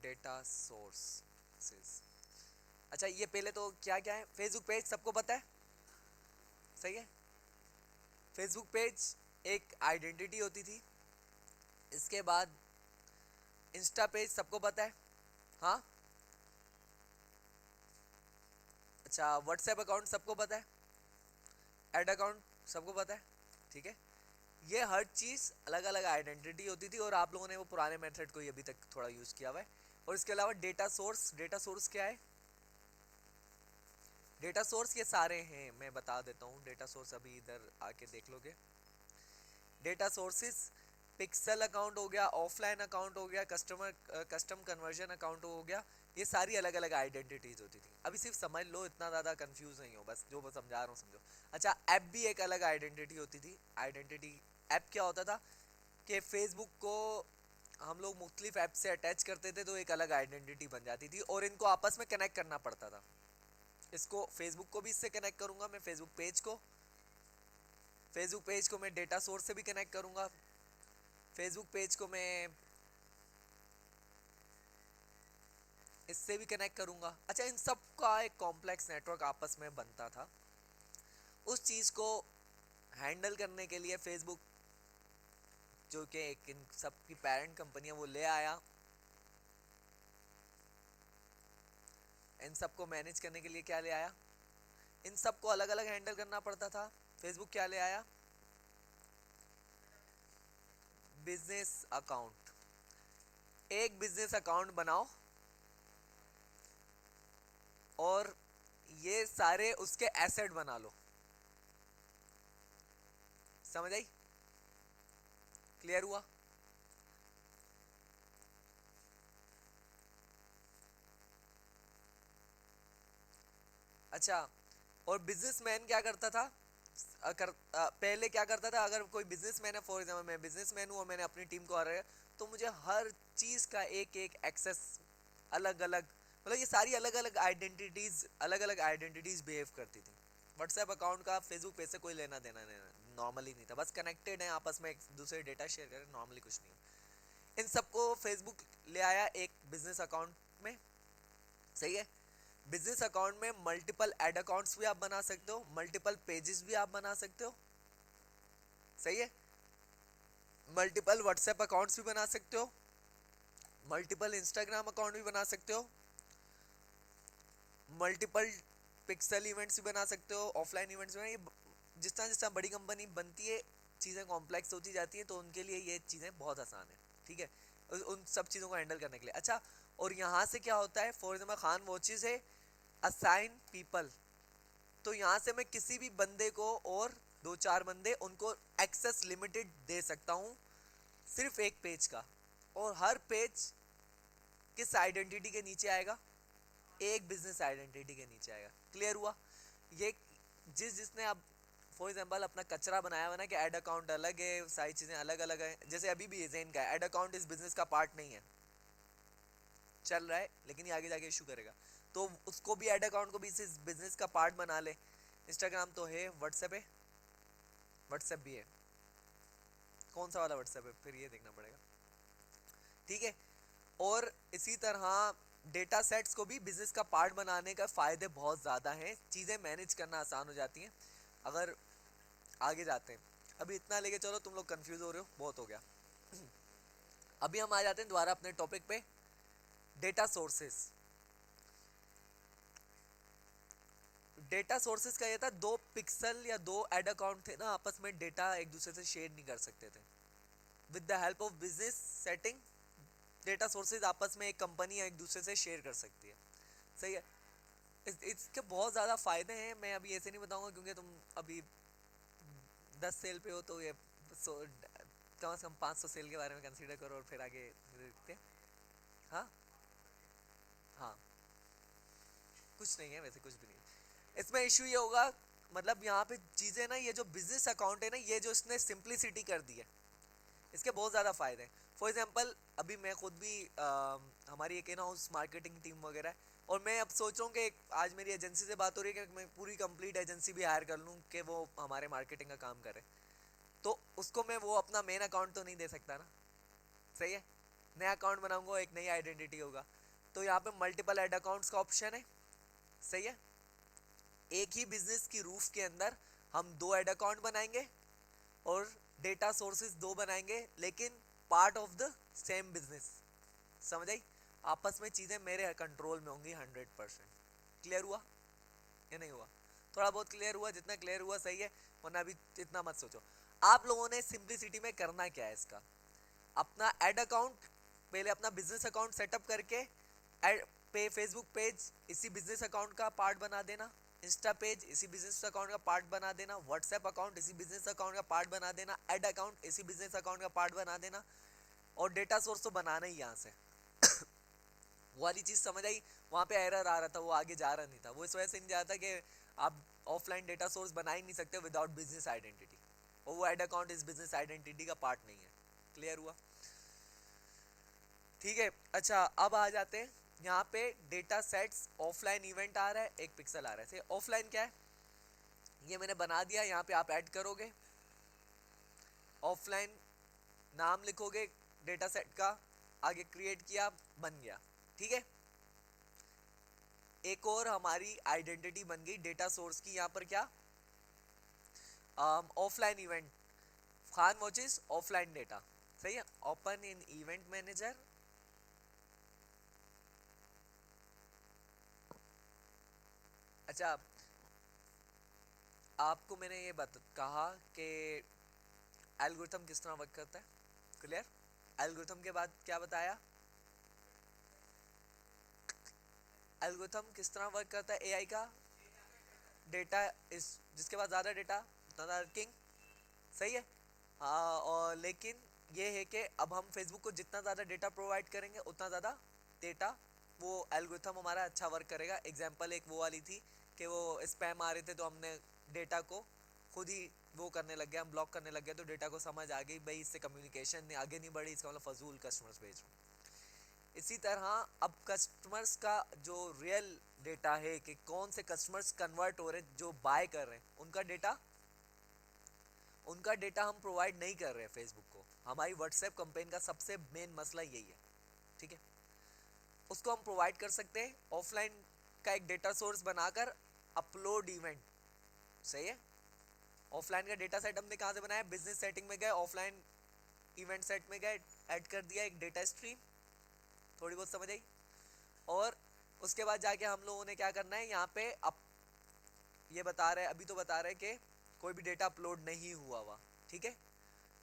डेटा सोर्सेस। अच्छा, ये पहले तो क्या क्या है? फेसबुक पेज सबको पता है, सही है। फेसबुक पेज एक आइडेंटिटी होती थी। इसके बाद इंस्टा पेज सबको पता है, हाँ। अच्छा, व्हाट्सएप अकाउंट सबको पता है, एड अकाउंट सबको पता है, ठीक है। ये हर चीज़ अलग अलग आइडेंटिटी होती थी, और आप लोगों ने वो पुराने मेथड को ही अभी तक थोड़ा यूज़ किया हुआ है। और इसके अलावा डेटा सोर्स, डेटा सोर्स क्या है? डेटा सोर्स ये सारे हैं, मैं बता देता हूँ। डेटा सोर्स अभी इधर आके देख लोगे। डेटा सोर्सेस, पिक्सल अकाउंट हो गया, ऑफलाइन अकाउंट हो गया, कस्टम कन्वर्जन अकाउंट हो गया। ये सारी अलग अलग आइडेंटिटीज होती थी। अभी सिर्फ समझ लो, इतना ज़्यादा कंफ्यूज नहीं हो, बस जो मैं समझा रहा हूँ समझो। अच्छा, ऐप भी एक अलग आइडेंटिटी होती थी। आइडेंटिटी ऐप क्या होता था कि फेसबुक को हम लोग मुख्तलिफ ऐप से अटैच करते थे, तो एक अलग आइडेंटिटी बन जाती थी, और इनको आपस में कनेक्ट करना पड़ता था। इसको फेसबुक को भी इससे कनेक्ट करूँगा मैं, फेसबुक पेज को मैं डेटा सोर्स से भी कनेक्ट करूँगा, फेसबुक पेज को मैं इससे भी कनेक्ट करूँगा। अच्छा, इन सब का एक कॉम्प्लेक्स नेटवर्क आपस में बनता था। उस चीज़ को हैंडल करने के लिए फेसबुक, जो कि एक इन सब की पेरेंट कंपनी है, वो ले आया। इन सब को मैनेज करने के लिए क्या ले आया? इन सब को अलग अलग हैंडल करना पड़ता था। फेसबुक क्या ले आया? Business account. एक बिजनेस अकाउंट बनाओ, और ये सारे उसके एसेट बना लो। समझ आई? क्लियर हुआ? अच्छा, और बिजनेसमैन क्या करता था? पहले क्या करता था, अगर कोई बिजनेसमैन है, फॉर एग्जांपल मैं बिजनेसमैन हूँ और मैंने अपनी टीम को आ रहा है, तो मुझे हर चीज़ का एक एक एक्सेस अलग अलग, मतलब ये सारी अलग अलग अलग आइडेंटिटीज बिहेव करती थी। व्हाट्सएप अकाउंट का फेसबुक पेज से कोई लेना देना नहीं, नॉर्मली नहीं था, बस कनेक्टेड है आपस में, एक दूसरे डेटा शेयर करें, नॉर्मली कुछ नहीं है। इन सबको फेसबुक ले आया एक बिजनेस अकाउंट में, सही है। बिजनेस अकाउंट में मल्टीपल एड अकाउंट्स भी आप बना सकते हो, मल्टीपल पेजेस भी आप बना सकते हो, सही है। मल्टीपल व्हाट्सएप अकाउंट्स भी बना सकते हो, मल्टीपल इंस्टाग्राम अकाउंट भी बना सकते हो, मल्टीपल पिक्सल इवेंट्स भी बना सकते हो, ऑफलाइन इवेंट्स भी। ये जिस तरह जिस तरह बड़ी कंपनी बनती है, चीज़ें कॉम्प्लेक्स होती जाती हैं, तो उनके लिए ये चीज़ें बहुत आसान है, ठीक है, उन सब चीज़ों को हैंडल करने के लिए। अच्छा, और यहाँ से क्या होता है, फॉर एग्जाम्पल खान वॉचेस है, असाइन पीपल, तो यहाँ से मैं किसी भी बंदे को, और दो चार बंदे, उनको एक्सेस लिमिटेड दे सकता हूँ सिर्फ एक पेज का, और हर पेज किस आइडेंटिटी के नीचे आएगा? एक बिजनेस आइडेंटिटी के नीचे आएगा। क्लियर हुआ? ये जिसने अब फॉर एग्जांपल अपना कचरा बनाया हुआ ना कि ऐड अकाउंट अलग है, सारी चीजें अलग अलग है, जैसे अभी भी जेन का ऐड अकाउंट इस बिजनेस का पार्ट नहीं है, चल रहा है, लेकिन ये आगे जाके इशू करेगा, तो उसको भी ऐड अकाउंट को भी इस बिजनेस का पार्ट बना ले। इंस्टाग्राम तो है, व्हाट्सएप है, व्हाट्सएप भी है, कौन सा वाला व्हाट्सएप है फिर ये देखना पड़ेगा, ठीक है। और इसी तरह डेटा सेट्स को भी बिजनेस का पार्ट बनाने का फायदे बहुत ज़्यादा हैं, चीज़ें मैनेज करना आसान हो जाती हैं। अगर आगे जाते हैं, अभी इतना लेके चलो, तुम लोग कंफ्यूज हो रहे हो, बहुत हो गया। अभी हम आ जाते हैं दोबारा अपने टॉपिक पे, डेटा सोर्सेस। डेटा सोर्सेस का ये था, दो पिक्सल या दो एड अकाउंट थे ना, आपस में डेटा एक दूसरे से शेयर नहीं कर सकते थे। With the help of business setting, data sources आपस में एक कंपनी एक दूसरे से शेयर कर सकती है, सही है। इसके बहुत ज़्यादा फ़ायदे हैं, मैं अभी ऐसे नहीं बताऊंगा क्योंकि तुम अभी 10 सेल पे हो, तो ये कम से कम 500 सेल के बारे में कंसीडर करो और फिर आगे देखते हैं। हाँ हाँ, कुछ नहीं है वैसे, कुछ भी नहीं है इसमें। इशू ये होगा, मतलब यहाँ पे चीज़ें ना, ये जो बिजनेस अकाउंट है ना, ये जो इसने सिंप्लिसिटी कर दी है, इसके बहुत ज़्यादा फ़ायदे हैं। फॉर एग्जांपल अभी मैं खुद भी हमारी एक इन हाउस मार्केटिंग टीम वगैरह है, और मैं अब सोच रहा हूँ कि आज मेरी एजेंसी से बात हो रही है कि मैं पूरी कंप्लीट एजेंसी भी हायर कर लूँ कि वो हमारे मार्केटिंग का काम करे, तो उसको मैं वो अपना मेन अकाउंट तो नहीं दे सकता ना, सही है। नया अकाउंट बनाऊंगा, एक नई आइडेंटिटी होगा, तो यहाँ पे मल्टीपल एड अकाउंट्स का ऑप्शन है, सही है। एक ही बिजनेस की रूफ के अंदर हम दो एड अकाउंट बनाएंगे और डेटा सोर्सेज दो बनाएंगे, लेकिन part of the same business, समझ आई? आपस में चीज़ें मेरे कंट्रोल में होंगी 100%। क्लियर हुआ या नहीं हुआ? थोड़ा बहुत क्लियर हुआ, जितना क्लियर हुआ सही है, वरना अभी इतना मत सोचो। आप लोगों ने सिंप्लिसिटी में करना क्या है इसका, अपना एड अकाउंट, पहले अपना बिजनेस अकाउंट सेटअप करके फेसबुक पेज इसी बिजनेस अकाउंट का पार्ट बना देना, इंस्टा पेज इसी बिजनेस अकाउंट का पार्ट बना देना, व्हाट्सएप अकाउंट इसी बिजनेस अकाउंट का पार्ट बना देना, एड अकाउंट इसी बिजनेस अकाउंट का पार्ट बना देना, और डेटा सोर्स तो बनाना ही यहाँ से। वो वाली चीज़ समझ आई? वहाँ पे एरर आ रहा था, वो आगे जा रहा नहीं था, वो इस वजह से नहीं जाता कि आप ऑफलाइन डेटा सोर्स बना ही नहीं सकते विदाउट बिजनेस आइडेंटिटी, और वो एड अकाउंट इस बिजनेस आइडेंटिटी का पार्ट नहीं है। क्लियर हुआ? ठीक है। अच्छा, अब आ जाते हैं यहाँ पे डेटा सेट्स, ऑफलाइन इवेंट आ रहा है, एक पिक्सल आ रहा है। ऑफलाइन क्या है, ये मैंने बना दिया, यहाँ पे आप ऐड करोगे, ऑफलाइन नाम लिखोगे डेटा सेट का, आगे क्रिएट किया, बन गया, ठीक है। एक और हमारी आइडेंटिटी बन गई डेटा सोर्स की, यहाँ पर क्या, offline event, Khan watches offline data, सही है। ओपन इन इवेंट मैनेजर, अच्छा आपको मैंने ये कहा कि एल्गोरिथम किस तरह वर्क करता है, क्लियर? एल्गोरिथम के बाद क्या बताया, एल्गोरिथम किस तरह वर्क करता है एआई का, डेटा इस, जिसके पास ज़्यादा डेटा उतना ज़्यादा किंग, सही है। हाँ, और लेकिन ये है कि अब हम फेसबुक को जितना ज़्यादा डेटा प्रोवाइड करेंगे उतना ज़्यादा डेटा वो एल्गोरिथम हमारा अच्छा वर्क करेगा। एग्जांपल एक वो वाली थी कि वो स्पैम आ रहे थे, तो हमने डेटा को खुद ही वो करने लग गए, हम ब्लॉक करने लग गए, तो डेटा को समझ आ गई भाई इससे कम्युनिकेशन आगे नहीं बढ़ी, इसका मतलब फजूल कस्टमर्स भेज रहा हूँ। इसी तरह अब कस्टमर्स का जो रियल डेटा है कि कौन से कस्टमर्स कन्वर्ट हो रहे हैं, जो बाय कर रहे हैं, उनका डेटा हम प्रोवाइड नहीं कर रहे हैं फेसबुक को। हमारी व्हाट्सएप कंपेन का सबसे मेन मसला यही है, ठीक है। उसको हम प्रोवाइड कर सकते हैं ऑफलाइन का एक डेटा सोर्स बनाकर, अपलोड इवेंट, सही है। ऑफलाइन का डेटा सेट हमने कहाँ से बनाया, बिजनेस सेटिंग में गए, ऑफलाइन इवेंट सेट में गए, ऐड कर दिया एक डेटा स्ट्रीम, थोड़ी बहुत समझ आई। और उसके बाद जाके हम लोगों ने क्या करना है, यहाँ पे अब ये बता रहे हैं, अभी तो बता रहे हैं कि कोई भी डेटा अपलोड नहीं हुआ हुआ, ठीक है।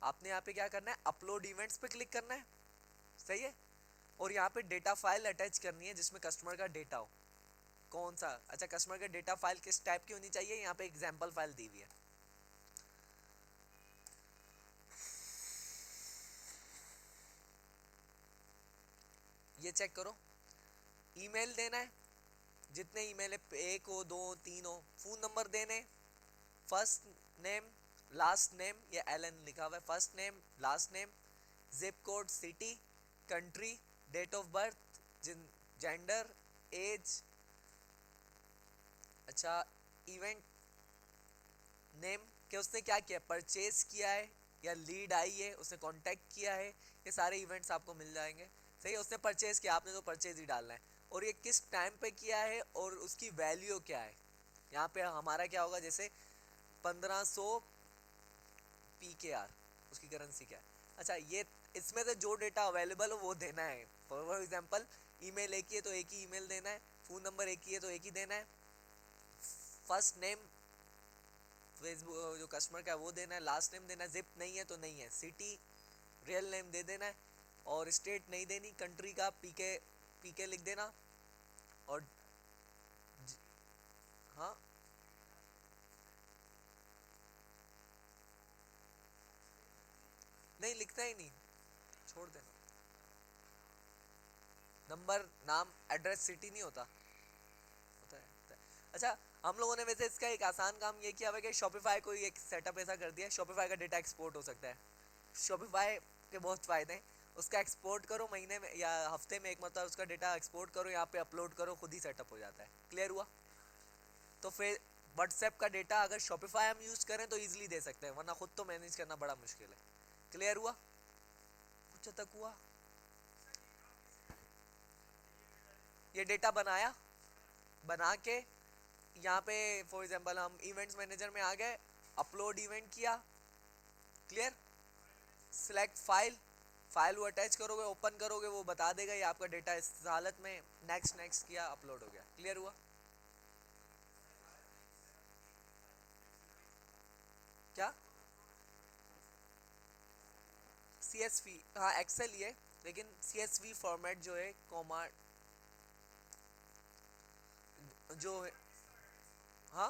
आपने यहाँ पे क्या करना है, अपलोड इवेंट्स पे क्लिक करना है, सही है। और यहाँ पे डेटा फाइल अटैच करनी है जिसमें कस्टमर का डेटा हो। कौन सा, अच्छा, कस्टमर का डेटा फाइल किस टाइप की होनी चाहिए, यहाँ पे एग्जांपल फाइल दी हुई है। ये चेक करो, ईमेल देना है, जितने ईमेल है, एक हो, दो, तीन हो, फोन नंबर देने, फर्स्ट नेम लास्ट नेम, ये एलन लिखा हुआ है, first name last name, zip code, city, country, date of birth, gender, age, अच्छा, इवेंट नेम कि उसने क्या किया, परचेज किया है या लीड आई है, उसने कांटेक्ट किया है, ये सारे इवेंट्स आपको मिल जाएंगे, सही है। उसने परचेज किया, आपने तो परचेज ही डालना है, और ये किस टाइम पे किया है और उसकी वैल्यू क्या है। यहाँ पे हमारा क्या होगा, जैसे 1500 PKR, उसकी करेंसी क्या है। अच्छा, ये इसमें से जो डेटा अवेलेबल हो वो देना है। फॉर एग्जांपल, ईमेल एक ही है तो एक ही ईमेल देना है, फोन नंबर एक ही है तो एक ही देना है, फर्स्ट नेम फेसबुक जो कस्टमर का है वो देना है, लास्ट नेम देना है, जिप नहीं है तो नहीं है, सिटी रियल नेम दे देना है, और स्टेट नहीं देनी, कंट्री का पीके पीके लिख देना। और हाँ, नहीं लिखना ही नहीं, छोड़ देना, नंबर, नाम, एड्रेस, सिटी नहीं होता, होता है। अच्छा, हम लोगों ने वैसे इसका एक आसान काम ये किया हुआ कि शॉपिफाई को एक सेटअप ऐसा कर दिया, शॉपिफाई का डेटा एक्सपोर्ट हो सकता है। शॉपिफाई के बहुत फ़ायदे हैं, उसका एक्सपोर्ट करो महीने में या हफ्ते में एक मतलब, उसका डेटा एक्सपोर्ट करो, यहाँ पे अपलोड करो, खुद ही सेटअप हो जाता है। क्लियर हुआ। तो फिर व्हाट्सएप का डेटा अगर शॉपिफाई हम यूज़ करें तो ईजिली दे सकते हैं, वरना खुद तो मैनेज करना बड़ा मुश्किल है। क्लियर हुआ, कुछ तक हुआ। ये डेटा बनाया, बना के यहाँ पे फॉर एग्जांपल हम इवेंट्स मैनेजर में आ गए, अपलोड इवेंट किया, क्लियर, सिलेक्ट फाइल, फाइल वो अटैच करोगे, ओपन करोगे, वो बता देगा ये आपका डेटा इस हालत में, नेक्स्ट नेक्स्ट किया, अपलोड हो गया। क्लियर हुआ। क्या, CSV, हाँ एक्सेल ही है, लेकिन CSV फॉर्मेट जो है, कॉमा जो है, हाँ,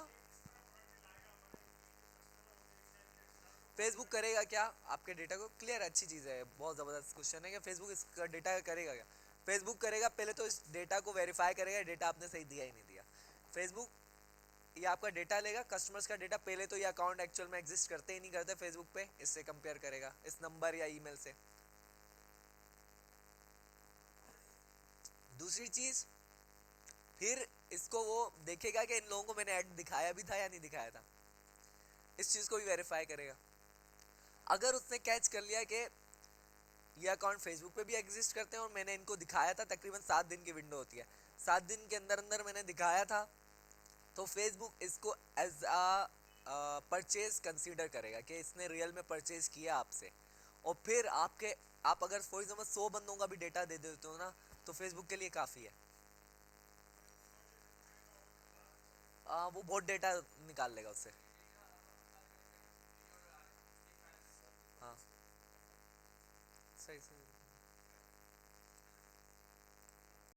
फेसबुक करेगा क्या आपके डेटा को, क्लियर, अच्छी चीज़ है, बहुत ज़बरदस्त क्वेश्चन है कि फेसबुक इसका डेटा करेगा क्या। फेसबुक करेगा, पहले तो इस डेटा को वेरीफाई करेगा, डेटा आपने सही दिया ही नहीं दिया। फेसबुक ये आपका डेटा लेगा, कस्टमर्स का डेटा, पहले तो ये अकाउंट एक्चुअल में एग्जिस्ट करते ही नहीं करते फेसबुक पे, इससे कंपेयर करेगा इस नंबर या ईमेल से। दूसरी चीज़, फिर इसको वो देखेगा कि इन लोगों को मैंने ऐड दिखाया भी था या नहीं दिखाया था, इस चीज़ को भी वेरीफाई करेगा। अगर उसने कैच कर लिया कि ये अकाउंट फेसबुक पे भी एग्जिस्ट करते हैं और मैंने इनको दिखाया था, तकरीबन 7 दिन की विंडो होती है, 7 दिन के अंदर अंदर मैंने दिखाया था, तो फेसबुक इसको एज आ परचेज कंसीडर करेगा कि इसने रियल में परचेज किया आपसे। और फिर आप अगर फॉर एग्जाम्पल 100 बंदों का भी डेटा दे देते हो ना, तो फेसबुक के लिए काफ़ी है। वो बहुत डेटा निकाल लेगा उससे। हाँ, सही सही।